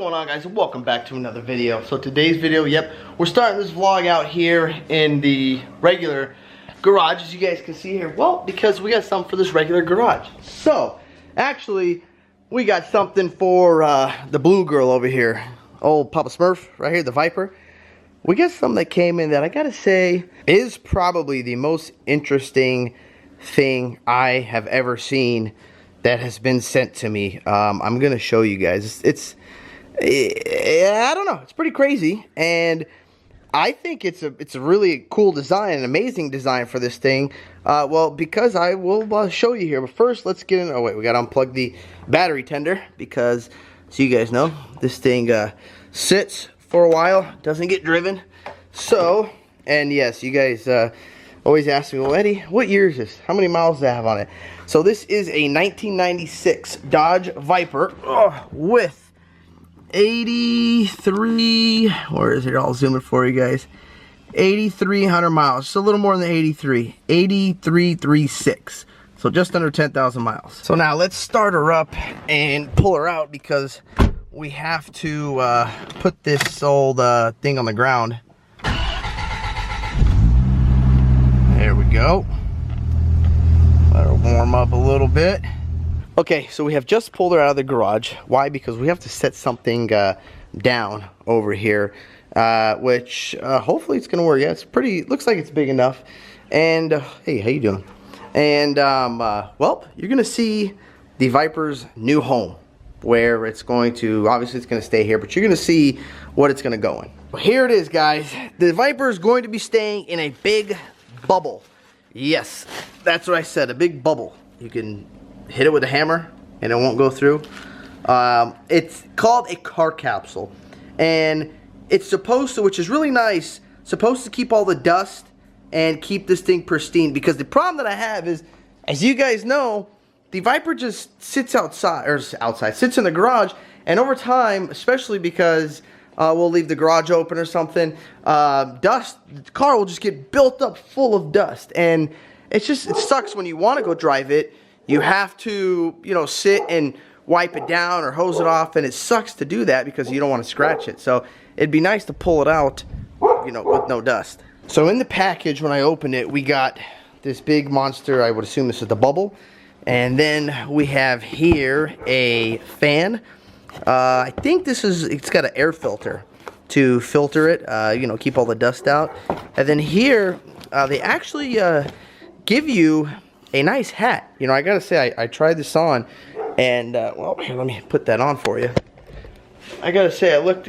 going on, guys? Welcome back to another video. So today's video, we're starting this vlog out here in the regular garage, as you guys can see here. Well, because we got something for this regular garage. So actually we got something for the blue girl over here, old Papa Smurf right here, the Viper. We got something that came in that I gotta say is probably the most interesting thing I have ever seen that has been sent to me. I'm gonna show you guys. I don't know, it's pretty crazy, and I think it's a really cool design, an amazing design for this thing. Well, because I will show you here, but first let's get in. Oh wait, we gotta unplug the battery tender, because so you guys know, this thing sits for a while, doesn't get driven. So, and yes, you guys always ask me, well, Eddie, what year is this? How many miles does it have on it? So this is a 1996 Dodge Viper with 83, where is it? I'll zoom it for you guys. 8,300 miles, just a little more than 83, 8336. So just under 10,000 miles. So now let's start her up and pull her out, because we have to put this old thing on the ground. There we go. Let her warm up a little bit. Okay, so we have just pulled her out of the garage. Why? Because we have to set something down over here, which hopefully it's gonna work. Yeah, it's pretty, looks like it's big enough. And hey, how you doing? And well, you're gonna see the Viper's new home, where it's going to, obviously it's gonna stay here, but you're gonna see what it's gonna go in. Well, here it is, guys. The Viper is going to be staying in a big bubble. Yes, that's what I said, a big bubble. You can hit it with a hammer and it won't go through. It's called a car capsule, and it's supposed to, which is really nice, supposed to keep all the dust and keep this thing pristine. Because the problem that I have is, as you guys know, the Viper just sits outside, or sits in the garage, and over time, especially because we'll leave the garage open or something, the car will just get built up full of dust, and it's just, it sucks when you want to go drive it. You have to, you know, sit and wipe it down or hose it off, and it sucks to do that because you don't want to scratch it. So it'd be nice to pull it out, you know, with no dust. So in the package, when I opened it, we got this big monster. I would assume this is the bubble. And then we have here a fan. I think this is, it's got an air filter to filter it, you know, keep all the dust out. And then here, they actually give you a nice hat. You know, I gotta say, I tried this on, and well, here, let me put that on for you. I gotta say, I looked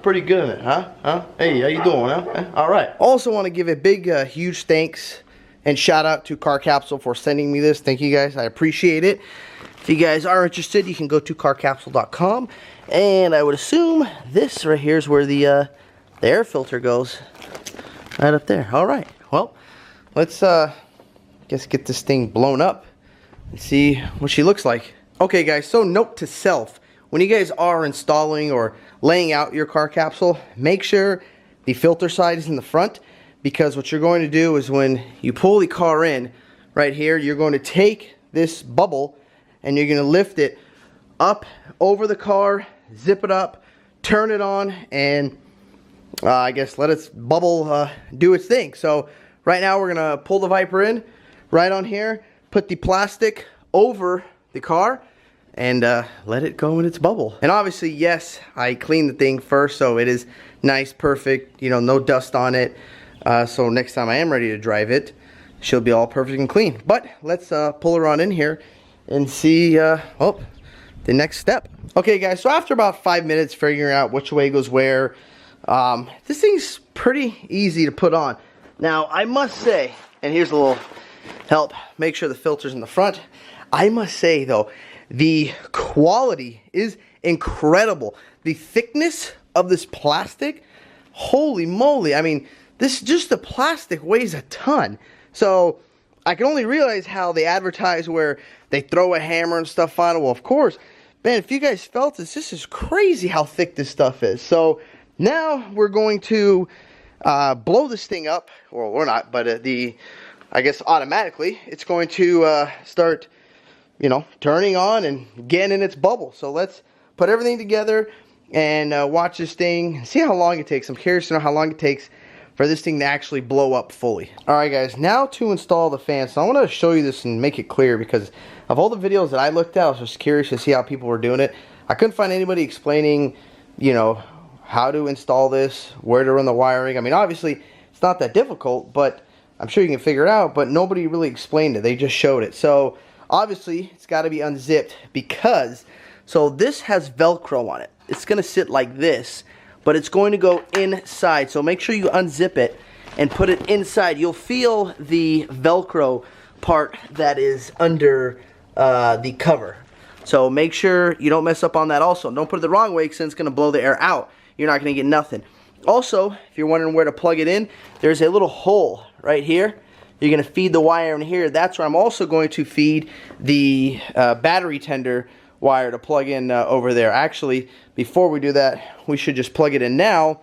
pretty good in it, huh? Hey, how you doing, huh? All right. Also want to give a big, huge thanks and shout out to Car Capsule for sending me this. Thank you guys, I appreciate it. If you guys are interested, you can go to carcapsule.com, and I would assume this right here is where the air filter goes, right up there. All right, well, let's guess get this thing blown up and see what she looks like. Okay, guys, so note to self: when you guys are installing or laying out your car capsule, make sure the filter side is in the front, because what you're going to do is when you pull the car in right here, you're going to take this bubble and you're going to lift it up over the car, zip it up, turn it on, and I guess let its bubble do its thing. So right now we're going to pull the Viper in right on here, put the plastic over the car, and let it go in its bubble. And obviously, yes, I cleaned the thing first, so it is nice, perfect, you know, no dust on it. So next time I am ready to drive it, she'll be all perfect and clean. But let's pull her on in here and see oh, the next step. Okay, guys, so after about 5 minutes figuring out which way goes where, this thing's pretty easy to put on. Now, I must say, and here's a little help, make sure the filter's in the front. I must say, though, the quality is incredible. The thickness of this plastic, holy moly. I mean, this, just the plastic weighs a ton. So I can only realize how they advertise where they throw a hammer and stuff on it. Well, of course, man, if you guys felt this is crazy how thick this stuff is. So now we're going to blow this thing up. Well, we're not, but I guess automatically it's going to start, you know, turning on and getting in its bubble. So let's put everything together, and watch this thing, see how long it takes. I'm curious to know how long it takes for this thing to actually blow up fully. Alright guys, now to install the fan. So I want to show you this and make it clear, because of all the videos that I looked at, I was just curious to see how people were doing it. I couldn't find anybody explaining, you know, how to install this, where to run the wiring. I mean, obviously, it's not that difficult, but I'm sure you can figure it out, but nobody really explained it. They just showed it. So, obviously, it's got to be unzipped because, so this has Velcro on it. It's going to sit like this, but it's going to go inside. So make sure you unzip it and put it inside. You'll feel the Velcro part that is under the cover. So make sure you don't mess up on that also. Don't put it the wrong way, because it's going to blow the air out. You're not going to get nothing. Also, if you're wondering where to plug it in, there's a little hole right here. You're going to feed the wire in here. That's where I'm also going to feed the battery tender wire to plug in over there. Actually, before we do that, we should just plug it in now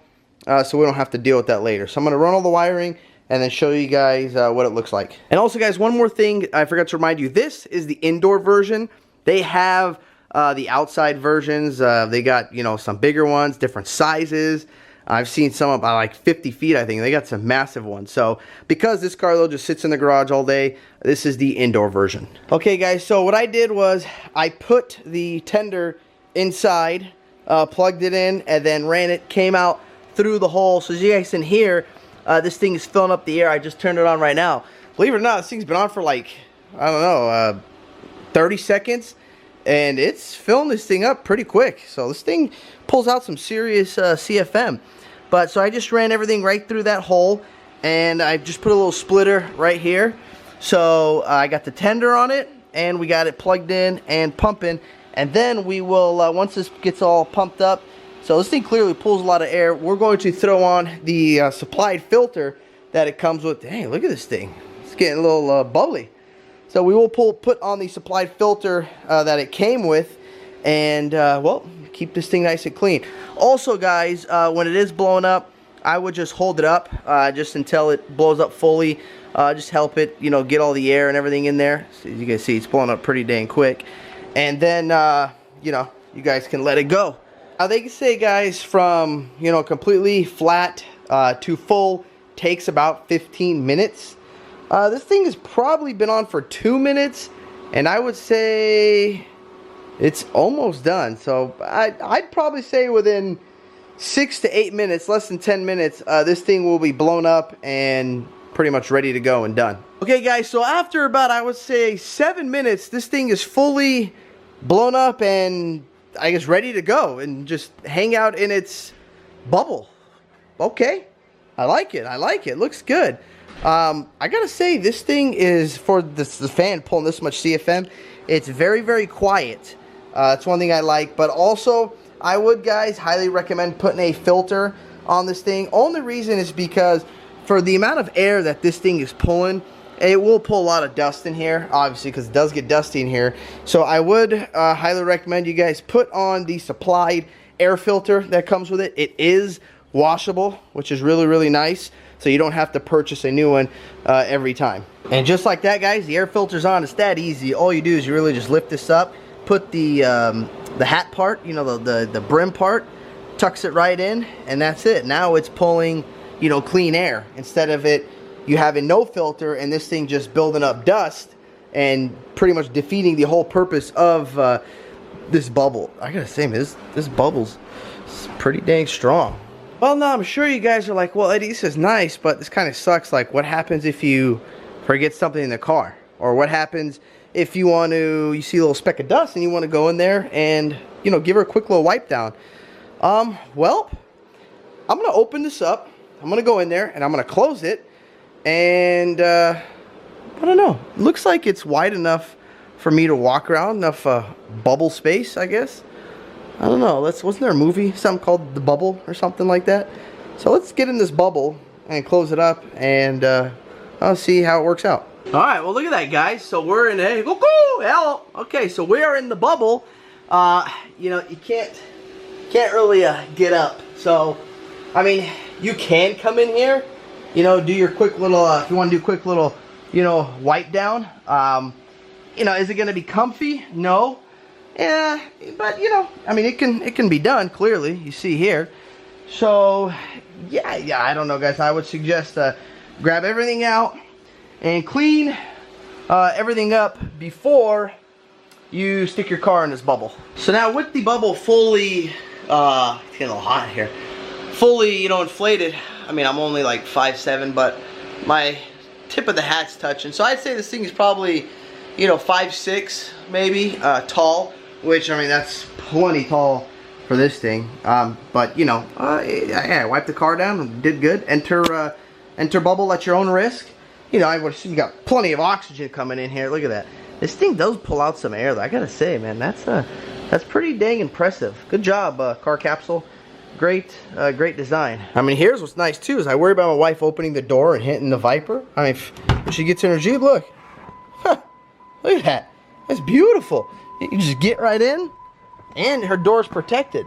so we don't have to deal with that later. So I'm going to run all the wiring and then show you guys what it looks like. And also guys, one more thing I forgot to remind you. This is the indoor version. They have the outside versions. They got, you know, some bigger ones, different sizes. I've seen some about like 50 feet, I think. They got some massive ones. So, because this car, though, just sits in the garage all day, this is the indoor version. Okay, guys, so what I did was I put the tender inside, plugged it in, and then ran it, came out through the hole. So, as you guys can hear, this thing is filling up the air. I just turned it on right now. Believe it or not, this thing's been on for like, I don't know, 30 seconds. And it's filling this thing up pretty quick. So, this thing pulls out some serious CFM. But so I just ran everything right through that hole, and I just put a little splitter right here. So I got the tender on it, and we got it plugged in and pumping. And then we will, once this gets all pumped up, so this thing clearly pulls a lot of air, we're going to throw on the supplied filter that it comes with. Hey, look at this thing. It's getting a little bubbly. So we will put on the supplied filter that it came with, and well, keep this thing nice and clean. Also guys, when it is blowing up, I would just hold it up just until it blows up fully. Just help it, you know, get all the air and everything in there. So as you can see, it's blowing up pretty dang quick. And then, you know, you guys can let it go. Now they say guys, from, you know, completely flat to full takes about 15 minutes. This thing has probably been on for 2 minutes, and I would say it's almost done. So I'd probably say within 6 to 8 minutes, less than 10 minutes, this thing will be blown up and pretty much ready to go and done. Okay guys, so after about, I would say 7 minutes, this thing is fully blown up and I guess ready to go and just hang out in its bubble. Okay, I like it. I like it. Looks good. I gotta say, this thing is, for the fan pulling this much CFM, it's very, very quiet. It's one thing I like, but also I would, guys, highly recommend putting a filter on this thing. Only reason is because for the amount of air that this thing is pulling, it will pull a lot of dust in here, obviously, because it does get dusty in here. So I would highly recommend you guys put on the supplied air filter that comes with it. It is washable, which is really, really nice. So you don't have to purchase a new one every time. And just like that, guys, the air filter's on. It's that easy. All you do is you really just lift this up, put the hat part, you know, the brim part, tucks it right in, and that's it. Now it's pulling, you know, clean air instead of it you having no filter and this thing just building up dust and pretty much defeating the whole purpose of this bubble. I gotta say, man, this bubble's pretty dang strong. Well, now I'm sure you guys are like, well, Eddie, this is nice, but this kind of sucks. Like, what happens if you forget something in the car? Or what happens if you see a little speck of dust and you want to go in there and, you know, give her a quick little wipe down? Well, I'm going to open this up. I'm going to go in there and I'm going to close it. And, I don't know. It looks like it's wide enough for me to walk around, enough bubble space, I guess. I don't know. Wasn't there a movie, something called The Bubble or something like that? So let's get in this bubble and close it up, and I'll see how it works out. All right. Well, look at that, guys. So we're in a hello. Okay, so we are in the bubble. You know, you can't really get up. So, I mean, you can come in here. You know, do your quick little. If you want to do a quick little, you know, wipe down. You know, is it going to be comfy? No. Yeah, but you know, I mean, it can be done clearly. You see here. So yeah, I don't know, guys. I would suggest grab everything out and clean everything up before you stick your car in this bubble. So now with the bubble fully, it's getting a little hot here, fully, you know, inflated. I mean, I'm only like 5'7", but my tip of the hat's touching. So I'd say this thing is probably, you know, 5'6", maybe, tall, which, I mean, that's plenty tall for this thing. But, you know, yeah, wipe the car down, did good. Enter bubble at your own risk. You know, I would assume you got plenty of oxygen coming in here. Look at that. This thing does pull out some air, though. I gotta say, man, that's pretty dang impressive. Good job, car capsule. Great design. I mean, here's what's nice too, is I worry about my wife opening the door and hitting the Viper. I mean, if she gets in her Jeep, look. Huh, look at that. That's beautiful. You just get right in, and her door's protected.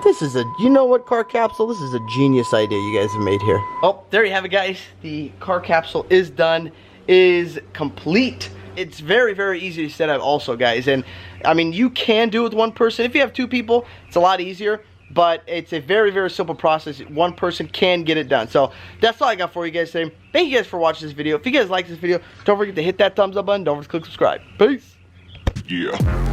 This is a, you know what, car capsule? This is a genius idea you guys have made here. Oh, there you have it, guys. The car capsule is done, is complete. It's very, very easy to set up also, guys. And I mean, you can do it with one person. If you have two people, it's a lot easier. But it's a very, very simple process. One person can get it done. So that's all I got for you guys today. Thank you guys for watching this video. If you guys like this video, don't forget to hit that thumbs up button. Don't forget to click subscribe. Peace. Yeah.